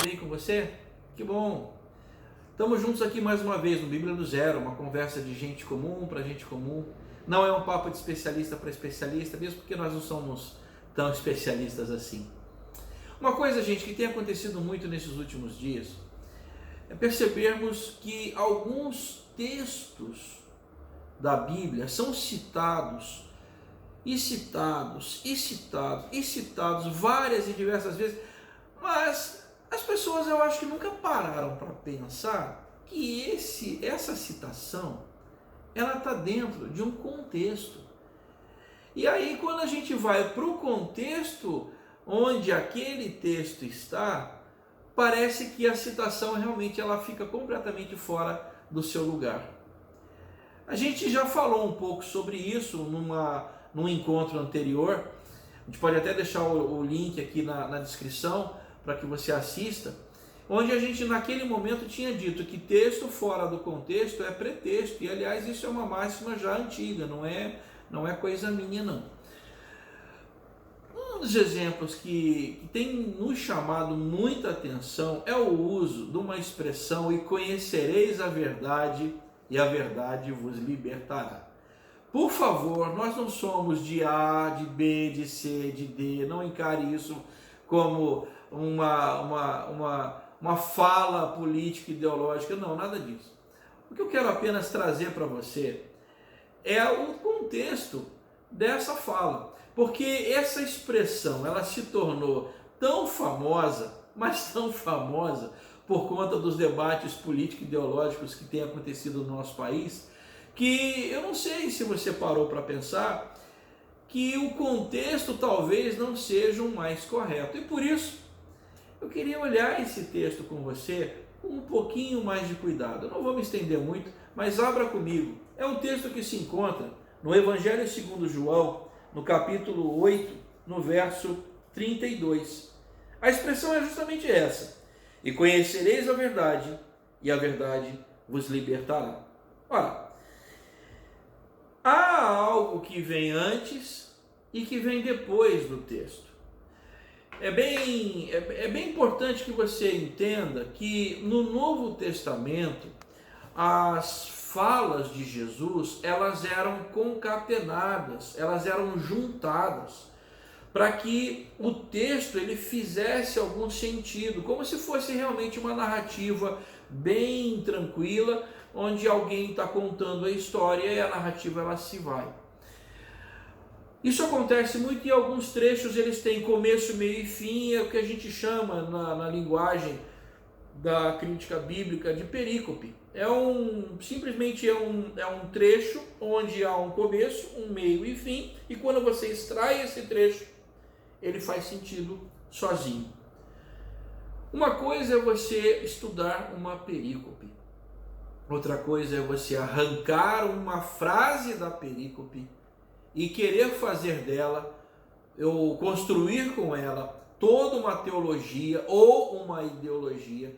tudo bem com você? Que bom! Estamos juntos aqui mais uma vez no Bíblia do Zero, uma conversa de gente comum para gente comum. Não é um papo de especialista para especialista, mesmo porque nós não somos tão especialistas assim. Uma coisa, gente, que tem acontecido muito nesses últimos dias é percebermos que alguns textos da Bíblia são citados e citados e citados e citados várias e diversas vezes, mas as pessoas, eu acho que nunca pararam para pensar que essa citação ela está dentro de um contexto. E aí, quando a gente vai para o contexto onde aquele texto está, parece que a citação realmente ela fica completamente fora do seu lugar. A gente já falou um pouco sobre isso num encontro anterior. A gente pode até deixar o link aqui na descrição para que você assista, onde a gente naquele momento tinha dito que texto fora do contexto é pretexto, e aliás isso é uma máxima já antiga, não é coisa minha não. Um dos exemplos que tem nos chamado muita atenção é o uso de uma expressão: e conhecereis a verdade, e a verdade vos libertará. Por favor, nós não somos de A, de B, de C, de D, não encare isso como uma fala política ideológica, não, nada disso. O que eu quero apenas trazer para você é o contexto dessa fala, porque essa expressão ela se tornou tão famosa, mas tão famosa por conta dos debates político-ideológicos que têm acontecido no nosso país, que eu não sei se você parou para pensar que o contexto talvez não seja o mais correto. E por isso, eu queria olhar esse texto com você com um pouquinho mais de cuidado. Eu não vou me estender muito, mas abra comigo. É um texto que se encontra no Evangelho segundo João, no capítulo 8, no verso 32. A expressão é justamente essa: e conhecereis a verdade, e a verdade vos libertará. Ora, há algo que vem antes e que vem depois do texto. É bem importante que você entenda que no Novo Testamento as falas de Jesus elas eram concatenadas, elas eram juntadas para que o texto ele fizesse algum sentido, como se fosse realmente uma narrativa bem tranquila, onde alguém está contando a história e a narrativa ela se vai. Isso acontece muito em alguns trechos, eles têm começo, meio e fim, é o que a gente chama na linguagem da crítica bíblica de perícope. Simplesmente é um trecho onde há um começo, um meio e fim, e quando você extrai esse trecho, ele faz sentido sozinho. Uma coisa é você estudar uma perícope, outra coisa é você arrancar uma frase da perícope e querer fazer dela, ou construir com ela, toda uma teologia ou uma ideologia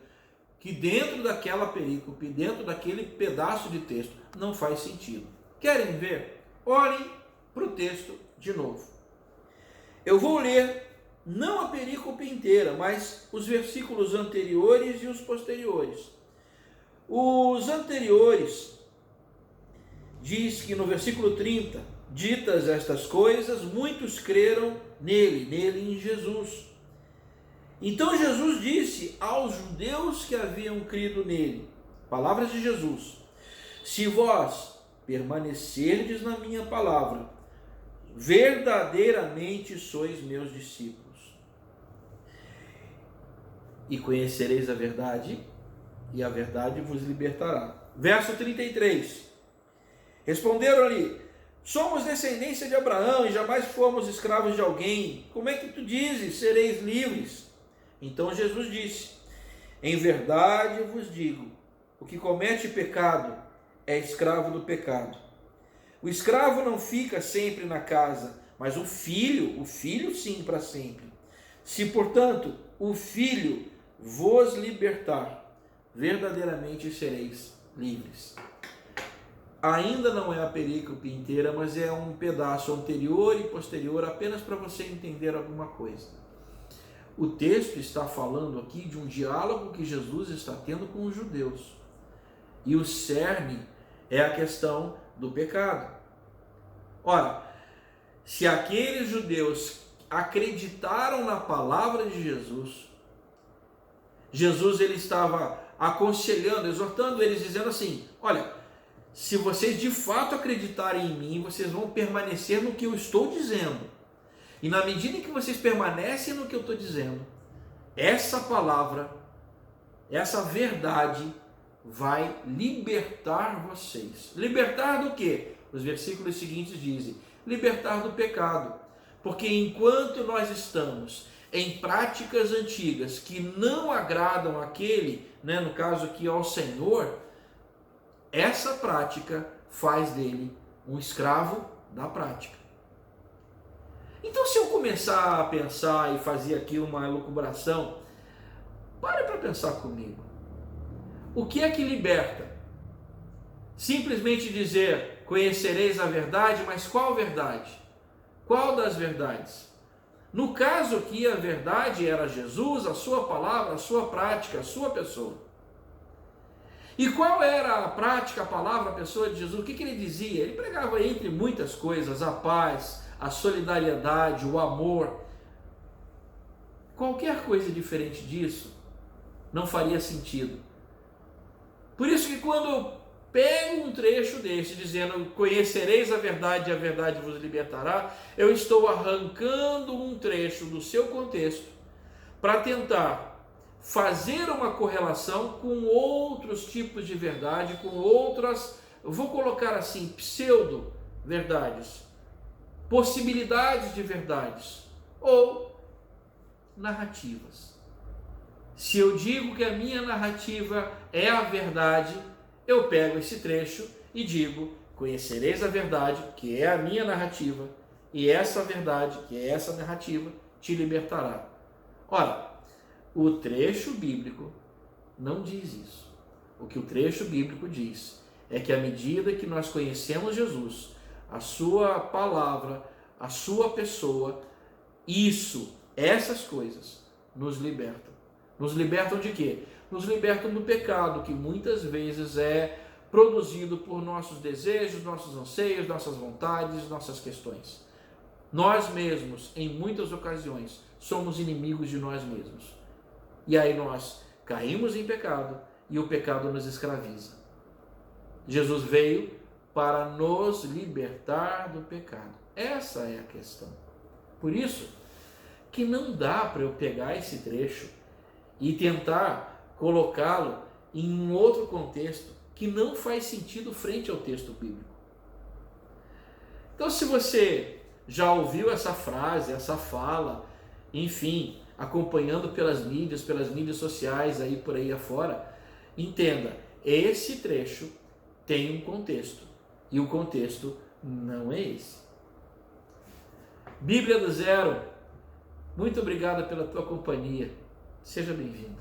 que dentro daquela perícope, dentro daquele pedaço de texto, não faz sentido. Querem ver? Olhem para o texto de novo. Eu vou ler não a perícope inteira, mas os versículos anteriores e os posteriores. Os anteriores diz que no versículo 30, ditas estas coisas, muitos creram nele em Jesus. Então Jesus disse aos judeus que haviam crido nele, palavras de Jesus: se vós permanecerdes na minha palavra, verdadeiramente sois meus discípulos, e conhecereis a verdade, e a verdade vos libertará. Verso 33, responderam-lhe: somos descendência de Abraão e jamais fomos escravos de alguém. Como é que tu dizes, sereis livres? Então Jesus disse: em verdade vos digo, o que comete pecado é escravo do pecado. O escravo não fica sempre na casa, mas o filho sim para sempre. Se, portanto, o filho vos libertar, verdadeiramente sereis livres. Ainda não é a perícope inteira, mas é um pedaço anterior e posterior, apenas para você entender alguma coisa. o texto está falando aqui de um diálogo que Jesus está tendo com os judeus. E o cerne é a questão do pecado. Ora, se aqueles judeus acreditaram na palavra de Jesus, Jesus ele estava aconselhando, exortando eles, dizendo assim: olha, se vocês de fato acreditarem em mim, vocês vão permanecer no que eu estou dizendo. E na medida em que vocês permanecem no que eu estou dizendo, essa palavra, essa verdade vai libertar vocês. Libertar do quê? Os versículos seguintes dizem: libertar do pecado. Porque enquanto nós estamos em práticas antigas que não agradam aquele, no caso aqui ao Senhor, essa prática faz dele um escravo da prática. Então, se eu começar a pensar e fazer aqui uma elucubração, pare para pensar comigo. O que é que liberta? Simplesmente dizer: conhecereis a verdade, mas qual verdade? Qual das verdades? No caso aqui, a verdade era Jesus, a sua palavra, a sua prática, a sua pessoa. E qual era a prática, a palavra, a pessoa de Jesus? O que ele dizia? Ele pregava, entre muitas coisas, a paz, a solidariedade, o amor. Qualquer coisa diferente disso não faria sentido. Por isso que quando eu pego um trecho desse, dizendo: conhecereis a verdade e a verdade vos libertará, eu estou arrancando um trecho do seu contexto para tentar fazer uma correlação com outros tipos de verdade, com outras, vou colocar assim, pseudo-verdades, possibilidades de verdades ou narrativas. Se eu digo que a minha narrativa é a verdade, eu pego esse trecho e digo: conhecereis a verdade, que é a minha narrativa, e essa verdade, que é essa narrativa, te libertará. Ora, o trecho bíblico não diz isso. O que o trecho bíblico diz é que à medida que nós conhecemos Jesus, a sua palavra, a sua pessoa, essas coisas nos libertam. Nos libertam de quê? Nos libertam do pecado, que muitas vezes é produzido por nossos desejos, nossos anseios, nossas vontades, nossas questões. Nós mesmos, em muitas ocasiões, somos inimigos de nós mesmos. E aí nós caímos em pecado e o pecado nos escraviza. Jesus veio para nos libertar do pecado. Essa é a questão. Por isso que não dá para eu pegar esse trecho e tentar colocá-lo em um outro contexto que não faz sentido frente ao texto bíblico. Então, se você já ouviu essa frase, essa fala, enfim, acompanhando pelas mídias sociais, aí por aí afora, entenda, esse trecho tem um contexto, e o contexto não é esse. Bíblia do Zero, muito obrigado pela tua companhia. Seja bem-vindo.